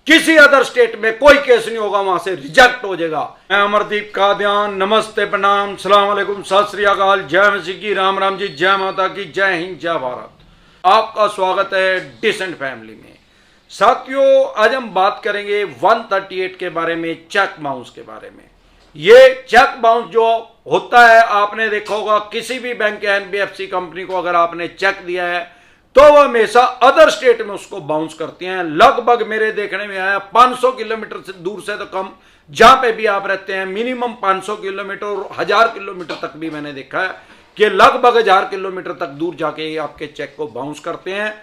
किसी other state में कोई केस नहीं होगा, वहां से रिजेक्ट हो जाएगा। मैं अमरदीप कादियान, नमस्ते, प्रणाम, सलाम अलैकुम, सत श्री अकाल, जय मसीह की, राम राम जी, जय माता की, जय हिंद, जय भारत। आपका स्वागत है डिसेंट फैमिली में। साथियों, आज हम बात करेंगे 138 के बारे में, चेक बाउंस के बारे में। ये चेक बाउंस जो होता है, आपने देखा होगा किसी भी बैंक या एनबीएफसी कंपनी को अगर आपने चेक दिया है तो वह हमेशा अदर स्टेट में उसको बाउंस करती हैं। लगभग मेरे देखने में आया 500 किलोमीटर से दूर से तो कम, जहां पे भी आप रहते हैं मिनिमम 500 किलोमीटर और 1000 किलोमीटर तक भी मैंने देखा है कि लगभग 1000 किलोमीटर तक दूर जाके आपके चेक को बाउंस करते हैं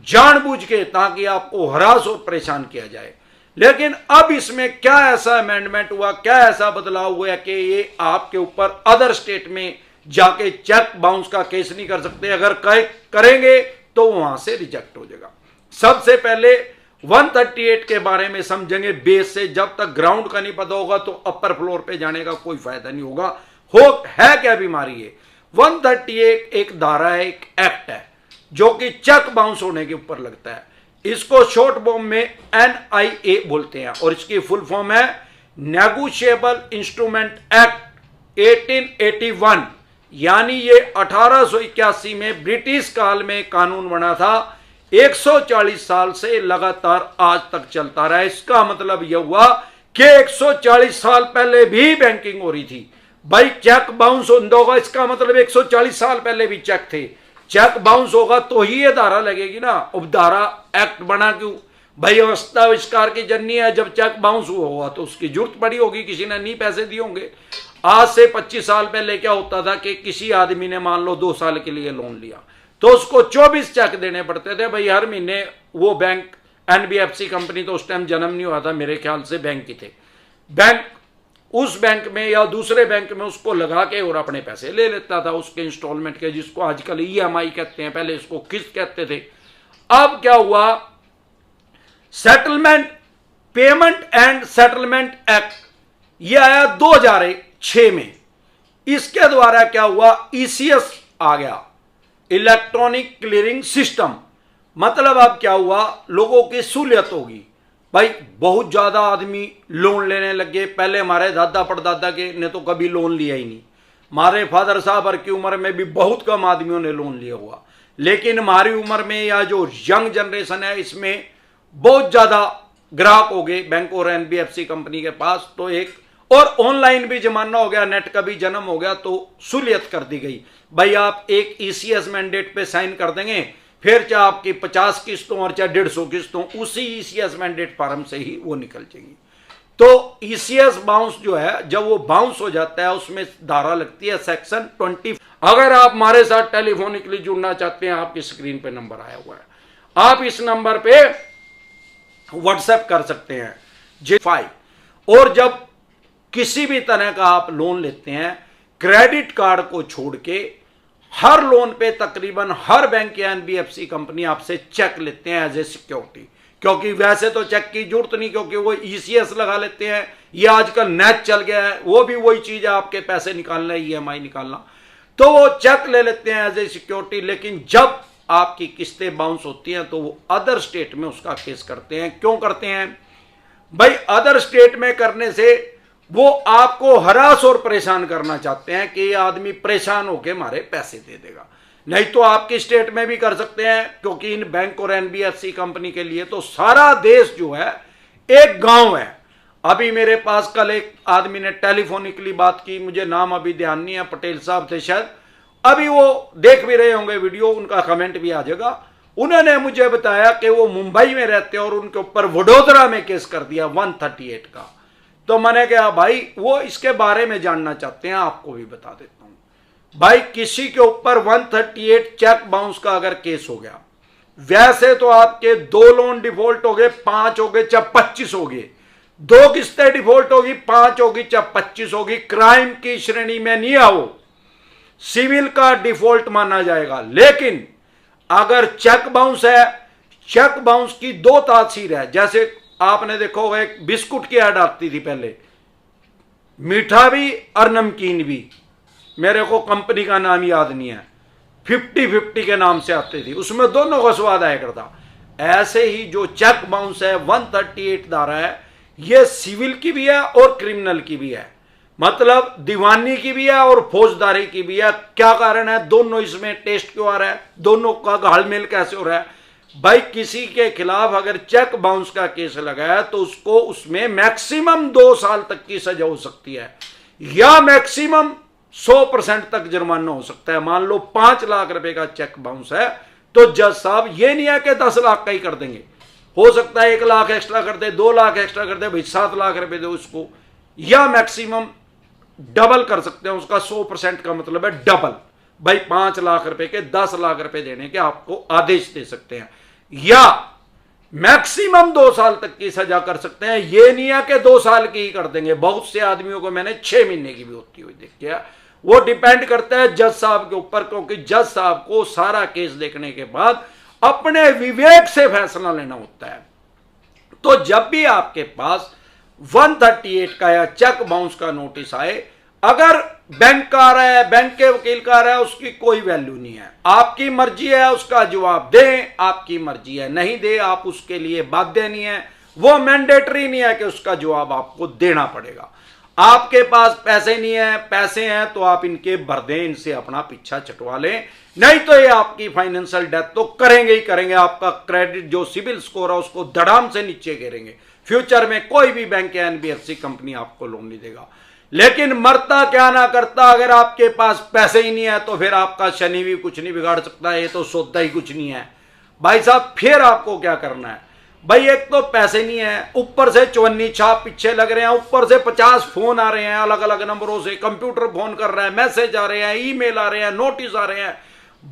जानबूझ के, ताकि आपको हरास और परेशान किया जाए। लेकिन अब इसमें क्या ऐसा अमेंडमेंट हुआ, क्या ऐसा बदलाव हुआ कि ये आपके ऊपर अदर स्टेट में जाके चेक बाउंस का केस नहीं कर सकते। अगर करेंगे तो वहां से रिजेक्ट हो जाएगा। सबसे पहले 138 के बारे में समझेंगे बेस से। जब तक ग्राउंड का नहीं पता होगा तो अपर फ्लोर पे जाने का कोई फायदा नहीं होगा। है क्या बीमारी है? 138 एक धारा है, एक एक्ट है जो कि चेक बाउंस होने के ऊपर लगता है। इसको शॉर्ट फॉर्म में एनआईए बोलते हैं और इसकी फुल फॉर्म है नेगोशिएबल इंस्ट्रूमेंट एक्ट 1881। यानी ये 1881 में ब्रिटिश काल में कानून बना था। 140 साल से लगातार आज तक चलता रहा। इसका मतलब यह हुआ कि 140 साल पहले भी बैंकिंग हो रही थी। भाई चेक बाउंस होगा, इसका मतलब 140 साल पहले भी चेक थे। चेक बाउंस होगा तो ही ये धारा लगेगी ना। अब धारा एक्ट बना क्यों? भाई अवस्था आविष्कार की जननी है। जब चेक बाउंस हुआ होगा तो उसकी जरूरत पड़ी होगी, किसी ने नहीं पैसे दिए होंगे। आज से 25 साल पहले क्या होता था कि किसी आदमी ने मान लो 2 साल के लिए लोन लिया तो उसको 24 चेक देने पड़ते थे। भाई हर महीने वो बैंक, एनबीएफसी कंपनी तो उस टाइम जन्म नहीं हुआ था मेरे ख्याल से, बैंक ही थे। बैंक उस बैंक में या दूसरे बैंक में उसको लगा के और अपने पैसे ले लेता था उसके इंस्टॉलमेंट के, जिसको आजकल ईएमआई कहते हैं, पहले इसको किस्त कहते थे। अब क्या हुआ, settlement payment and settlement act ये आया 2006 में। इसके द्वारा क्या हुआ, ईसीएस आ गया, इलेक्ट्रॉनिक क्लियरिंग सिस्टम। मतलब अब क्या हुआ, लोगों की सहूलियत होगी। भाई बहुत ज्यादा आदमी लोन लेने लगे। पहले हमारे दादा परदादा के ने तो कभी लोन लिया ही नहीं। हमारे फादर साहब और की उम्र में भी बहुत कम आदमियों ने लोन लिया हुआ। लेकिन हमारी उम्र में या जो यंग जनरेशन है, इसमें बहुत ज्यादा ग्राहक हो गए बैंक और एनबीएफसी कंपनी के पास। तो एक और ऑनलाइन भी जमाना हो गया, नेट का भी जन्म हो गया, तो सहूलियत कर दी गई। भाई आप एक ईसीएस मैंडेट पे साइन कर देंगे, फिर चाहे आपकी 50 किस्तों और चाहे 150 किस्तों उसी ईसीएस मैंडेट फार्म से ही वो निकल जाएगी। तो ईसीएस बाउंस जो है, जब वो बाउंस हो जाता है उसमें धारा लगती है सेक्शन 20। अगर आप हमारे साथ टेलीफोनिकली जुड़ना चाहते हैं, आपकी स्क्रीन पे नंबर आया हुआ है, आप इस नंबर पे व्हाट्सएप कर सकते हैं J5। और जब किसी भी तरह का आप लोन लेते हैं, क्रेडिट कार्ड को छोड़ के हर लोन पे तकरीबन हर बैंक या एनबीएफसी कंपनी आपसे चेक लेते हैं एज ए सिक्योरिटी। क्योंकि वैसे तो चेक की जरूरत नहीं, क्योंकि वो ईसीएस लगा लेते हैं। ये आजकल नेट चल गया है, वो भी वही चीज है, आपके पैसे निकालना, ईएमआई निकालना, तो वो चेक ले लेते हैं एज ए सिक्योरिटी। लेकिन जब आपकी किस्तें बाउंस होती हैं तो वो अदर स्टेट में उसका केस करते हैं। क्यों करते हैं भाई? अदर स्टेट में करने से वो आपको हरास और परेशान करना चाहते हैं कि ये आदमी परेशान होकर हमारे पैसे दे देगा। नहीं तो आपकी स्टेट में भी कर सकते हैं, क्योंकि इन बैंक और एनबीएफसी कंपनी के लिए तो सारा देश जो है एक गांव है। अभी मेरे पास कल एक आदमी ने टेलीफोनिकली बात की, मुझे नाम अभी ध्यान नहीं है, पटेल साहब थे शायद, अभी वो देख भी रहे होंगे वीडियो, उनका कमेंट भी आ जाएगा। उन्होंने मुझे बताया कि वो मुंबई में रहते हैं और उनके ऊपर वडोदरा में केस कर दिया 138 का। तो मैंने कहा भाई वो इसके बारे में जानना चाहते हैं, आपको भी बता देता हूं। भाई किसी के ऊपर 138 चेक बाउंस का अगर केस हो गया, वैसे तो आपके 2 लोन डिफॉल्ट हो गए, 5 हो गए, चाहे 25 हो गए, 2 किस्तें डिफॉल्ट होगी, 5 होगी, चाहे 25 होगी, क्राइम की श्रेणी में नहीं आओ, सिविल का डिफॉल्ट माना जाएगा। लेकिन अगर चेक बाउंस है, चेक बाउंस की 2 तासीर है। जैसे आपने देखा होगा एक बिस्कुट की ऐड आती थी पहले, मीठा भी और नमकीन भी, मेरे को कंपनी का नाम याद नहीं है, 50-50 के नाम से आती थी, उसमें दोनों का स्वाद आया करता। ऐसे ही जो चेक बाउंस है 138 धारा है, ये सिविल की भी है और क्रिमिनल की भी है, मतलब दीवानी की भी है और फौजदारी की भी है। क्या कारण है, दोनों इसमें टेस्ट क्यों आ रहा है, दोनों का घालमेल कैसे हो रहा है? भाई किसी के खिलाफ अगर चेक बाउंस का केस लगा है तो उसको उसमें मैक्सिमम 2 साल तक की सजा हो सकती है या मैक्सिमम 100% तक जुर्माना हो सकता है। मान लो 5 लाख रुपए का चेक बाउंस है तो जज साहब ये नहीं है कि 10 लाख का ही कर देंगे, हो सकता है 1 लाख एक्स्ट्रा कर दे, 2 लाख एक्स्ट्रा कर दे, भाई 7 लाख रुपए दो उसको, या मैक्सिमम डबल कर सकते हैं उसका। 100% का मतलब है डबल, भाई 5 लाख रुपए के 10 लाख रुपए देने के आपको आदेश दे सकते हैं, या मैक्सिमम 2 साल तक की सजा कर सकते हैं। ये नहीं है कि 2 साल की ही कर देंगे, बहुत से आदमियों को मैंने 6 महीने की भी होती हुई देखी है। वो डिपेंड करता है जज साहब के ऊपर, क्योंकि जज साहब को सारा केस देखने के बाद अपने विवेक से फैसला लेना होता है। तो जब भी आपके पास 138 का या चेक बाउंस का नोटिस आए, अगर बैंक का आ रहा है, बैंक के वकील का आ रहा है, उसकी कोई वैल्यू नहीं है। आपकी मर्जी है उसका जवाब दें, आपकी मर्जी है नहीं दे, आप उसके लिए बाध्य नहीं है, वो मैंडेटरी नहीं है कि उसका जवाब आपको देना पड़ेगा। आपके पास पैसे नहीं है, पैसे हैं तो आप इनके भर दें, इनसे अपना पीछा छुटवा लें, नहीं तो ये आपकी फाइनेंशियल डेथ तो करेंगे ही करेंगे। आपका क्रेडिट जो सिविल स्कोर है उसको धड़ाम से नीचे गिरेंगे। फ्यूचर में कोई भी बैंक या एनबीएफसी कंपनी आपको लोन नहीं देगा। लेकिन मरता क्या ना करता, अगर आपके पास पैसे ही नहीं है तो फिर आपका शनि भी कुछ नहीं बिगाड़ सकता, ये तो सौदा ही कुछ नहीं है। भाई साहब फिर आपको क्या करना है, भाई एक तो पैसे नहीं है, ऊपर से चवन्नी छाप पीछे लग रहे हैं, ऊपर से 50 फोन आ रहे हैं अलग अलग नंबरों से, कंप्यूटर फोन कर रहा है, मैसेज आ रहे हैं, ईमेल आ रहे हैं, नोटिस आ रहे हैं।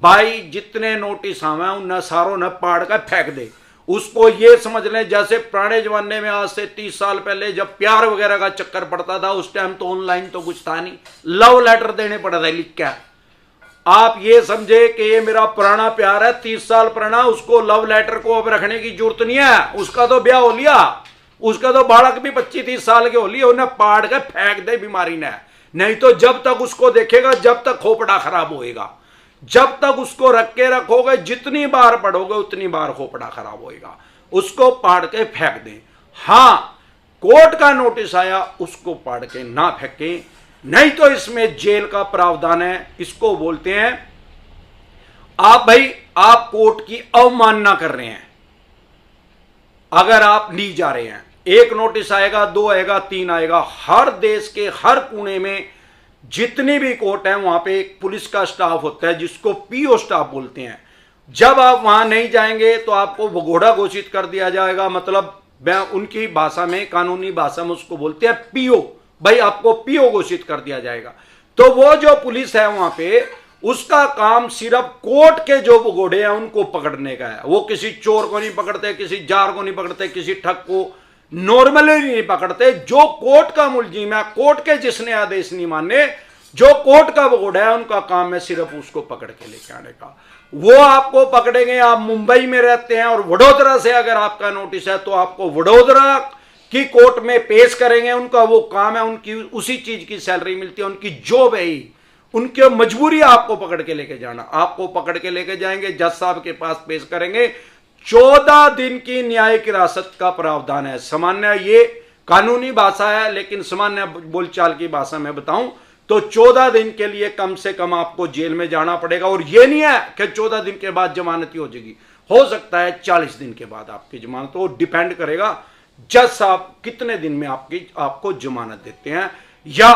भाई जितने नोटिस आवे उन सारों ने पाड़ कर फेंक दे। उसको ये समझ लें जैसे पुराने जमाने में आज से 30 साल पहले जब प्यार वगैरह का चक्कर पड़ता था, उस टाइम तो ऑनलाइन तो कुछ था नहीं, लव लेटर देने पड़े थे लिख के। आप ये समझे कि ये मेरा पुराना प्यार है 30 साल पुराना, उसको लव लेटर को अब रखने की जरूरत नहीं है, उसका तो ब्याह हो लिया, उसका तो बालक भी 25-30 साल के हो लिए, उन्हें पाड़ के फेंक दे बीमारी ने। नहीं तो जब तक उसको देखेगा जब तक खोपड़ा खराब होएगा, जब तक उसको रख के रखोगे जितनी बार पढ़ोगे उतनी बार खोपड़ा खराब होएगा। उसको पाड़ के फेंक दें। हाँ, कोर्ट का नोटिस आया उसको पाड़ के ना फेंकें, नहीं तो इसमें जेल का प्रावधान है। इसको बोलते हैं आप भाई आप कोर्ट की अवमानना कर रहे हैं। अगर आप नहीं जा रहे हैं, एक नोटिस आएगा, 2 आएगा, 3 आएगा, हर देश के हर कोने में जितनी भी कोर्ट है वहां पे एक पुलिस का स्टाफ होता है जिसको पीओ स्टाफ बोलते हैं। जब आप वहां नहीं जाएंगे तो आपको भगोड़ा घोषित कर दिया जाएगा, मतलब उनकी भाषा में, कानूनी भाषा में उसको बोलते हैं पीओ। भाई आपको पीओ घोषित कर दिया जाएगा। तो वो जो पुलिस है वहां पे, उसका काम सिर्फ कोर्ट के जो भगोड़े हैं उनको पकड़ने का है। वो किसी चोर को नहीं पकड़ते, किसी जार को नहीं पकड़ते, किसी ठग को नॉर्मली नहीं पकड़ते। जो कोर्ट का मुलजिम है, कोर्ट के जिसने आदेश नहीं माने, जो कोर्ट का भगोड़ा है, उनका काम है सिर्फ उसको पकड़ के लेके आने का। वो आपको पकड़ेंगे। आप मुंबई में रहते हैं और वडोदरा से अगर आपका नोटिस है तो आपको वडोदरा की कोर्ट में पेश करेंगे। उनका वो काम है, उनकी उसी चीज की सैलरी मिलती है, उनकी जॉब है ही, उनकी मजबूरी आपको पकड़ के लेके जाना। आपको पकड़ के लेके जाएंगे, जज साहब के पास पेश करेंगे। 14 दिन की न्यायिक हिरासत का प्रावधान है। सामान्य ये कानूनी भाषा है, लेकिन सामान्य बोलचाल की भाषा में बताऊं तो 14 दिन के लिए कम से कम आपको जेल में जाना पड़ेगा। और ये नहीं है कि 14 दिन के बाद जमानती हो जाएगी, हो सकता है 40 दिन के बाद आपकी जमानत हो। डिपेंड करेगा जज साहब कितने दिन में आपको जमानत देते हैं, या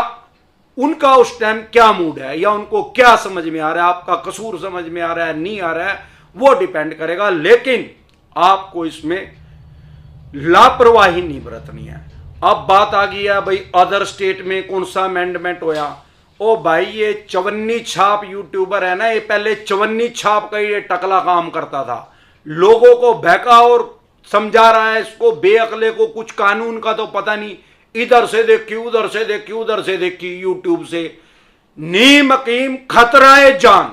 उनका उस टाइम क्या मूड है, या उनको क्या समझ में आ रहा है, आपका कसूर समझ में आ रहा है नहीं आ रहा है, वो डिपेंड करेगा। लेकिन आपको इसमें लापरवाही नहीं बरतनी है। अब बात आ गई है भाई अदर स्टेट में कौन सा अमेंडमेंट होया। ओ भाई ये चवन्नी छाप यूट्यूबर है ना, ये पहले चवन्नी छाप का ये टकला काम करता था, लोगों को बहका और समझा रहा है इसको बेअकले को, कुछ कानून का तो पता नहीं, इधर से देखी उधर से देखी उधर से देखी यूट्यूब से। नीम हकीम खतरा है जान।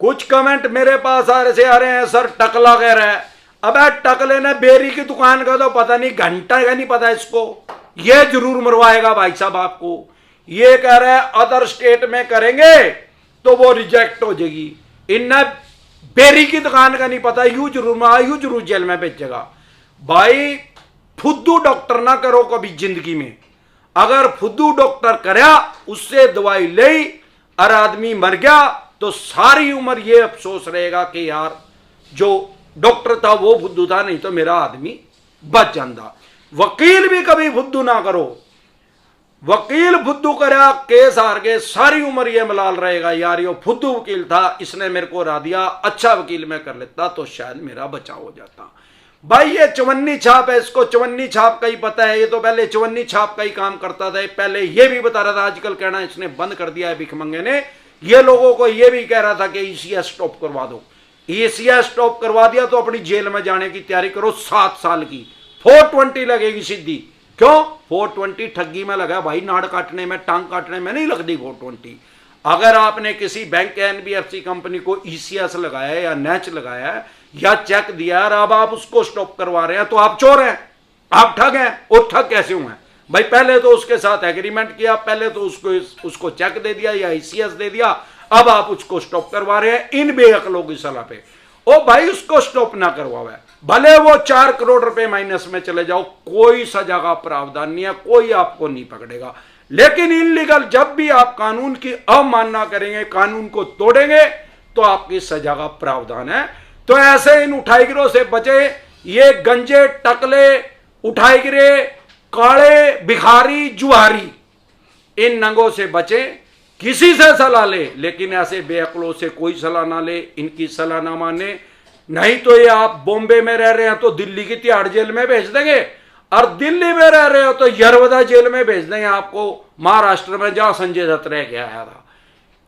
कुछ कमेंट मेरे पास आ रहे हैं, सर टकला कह रहा है। अबे टकले ने बेरी की दुकान का तो पता नहीं, घंटा का नहीं पता इसको, ये जरूर मरवाएगा भाई साहब आपको। ये कह रहा है अदर स्टेट में करेंगे तो वो रिजेक्ट हो जाएगी। इनने बेरी की दुकान का नहीं पता, यूं जरूर मारा, यूं जरूर जेल में भेजेगा। भाई फुद्दू डॉक्टर ना करो कभी जिंदगी में। अगर फुद्दू डॉक्टर करया, उससे दवाई ले और आदमी मर गया तो सारी उम्र ये अफसोस रहेगा कि यार जो डॉक्टर था वो फुद्दू था, नहीं तो मेरा आदमी बच जाता। वकील भी कभी फुद्दू ना करो। वकील फुद्दू करा, केस हार गए, सारी उम्र ये मलाल रहेगा यार ये फुद्दू वकील था, इसने मेरे को हरा दिया, अच्छा वकील मैं कर लेता तो शायद मेरा बचाव हो जाता। भाई ये चवन्नी छाप है, इसको चवन्नी छाप का ही पता है, ये तो पहले चवन्नी छाप का ही काम करता था। पहले ये भी बता रहा था, आजकल कहना इसने बंद कर दिया है भिखमंगे ने, ये लोगों को ये भी कह रहा था कि ईसीएस स्टॉप करवा दो। ईसीएस स्टॉप करवा दिया तो अपनी जेल में जाने की तैयारी करो 7 साल की, 420 लगेगी सीधी। क्यों 420? ठगी में लगा भाई, नाड़ काटने में, टांग काटने में नहीं लगती 420। अगर आपने किसी बैंक या एनबीएफसी कंपनी को ईसीएस लगाया है या नैच लगाया है या चेक दिया और अब आप उसको स्टॉप करवा रहे हैं तो आप चोर हैं, आप ठग हैं। और ठग कैसे हुए हैं भाई? पहले तो उसके साथ एग्रीमेंट किया, पहले तो उसको चेक दे दिया या ईसीएस दे दिया, अब आप उसको स्टॉप करवा रहे हैं इन बेअक्लों की सलाह पे। ओ भाई उसको स्टॉप ना करवावे, भले वो 4 करोड़ रुपए माइनस में चले जाओ, कोई सजा का प्रावधान नहीं है, कोई आपको नहीं पकड़ेगा। लेकिन इनलीगल जब भी आप कानून की अवमानना करेंगे, कानून को तोड़ेंगे तो आपकी सजा का प्रावधान है। तो ऐसे इन उठाईगिरों से बचे, ये गंजे टकले उठाईगिरे काले भिखारी जुआरी, इन नंगों से बचे। किसी से सलाह ले, लेकिन ऐसे बेअक्लों से कोई सलाह ना ले, इनकी सलाह ना माने, नहीं तो ये आप बॉम्बे में रह रहे हैं तो दिल्ली की तिहाड़ जेल में भेज देंगे, और दिल्ली में रह रहे हो तो यरवदा जेल में भेज देंगे आपको, महाराष्ट्र में जहां संजय दत्त रह गया था।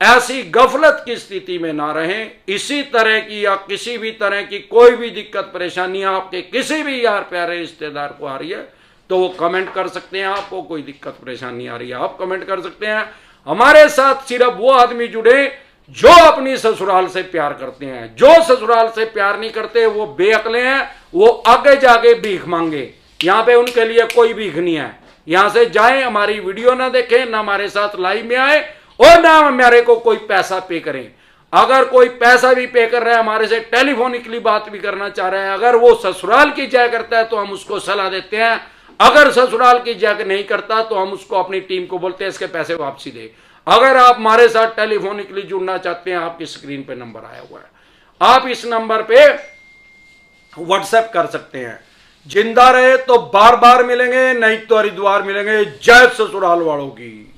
ऐसी गफलत की स्थिति में ना रहें। इसी तरह की या किसी भी तरह की कोई भी दिक्कत परेशानी आपके किसी भी यार प्यारे रिश्तेदार को आ रही है तो वो कमेंट कर सकते हैं। आपको कोई दिक्कत परेशानी आ रही है आप कमेंट कर सकते हैं। हमारे साथ सिर्फ वो आदमी जुड़े जो अपनी ससुराल से प्यार करते हैं। जो ससुराल से प्यार नहीं करते वो बेअक्ले हैं, वो आगे जाके भीख मांगे। यहां पे उनके लिए कोई भीख नहीं है। यहां से जाएं, हमारी वीडियो ना देखें, ना हमारे साथ लाइव में आए और ना हमारे को कोई पैसा पे करें। अगर कोई पैसा भी पे कर रहा है, हमारे से टेलीफोनिकली बात भी करना चाह रहा है, अगर वो ससुराल की जय करता है तो हम उसको सलाह देते हैं। अगर ससुराल की जय नहीं करता तो हम उसको अपनी टीम को बोलते हैं इसके पैसे वापसी दे। अगर आप हमारे साथ टेलीफोनिकली जुड़ना चाहते हैं, आपकी स्क्रीन पे नंबर आया हुआ है, आप इस नंबर पे व्हाट्सएप कर सकते हैं। जिंदा रहे तो बार बार मिलेंगे, नहीं तो हरिद्वार मिलेंगे। जय ससुराल वालों की।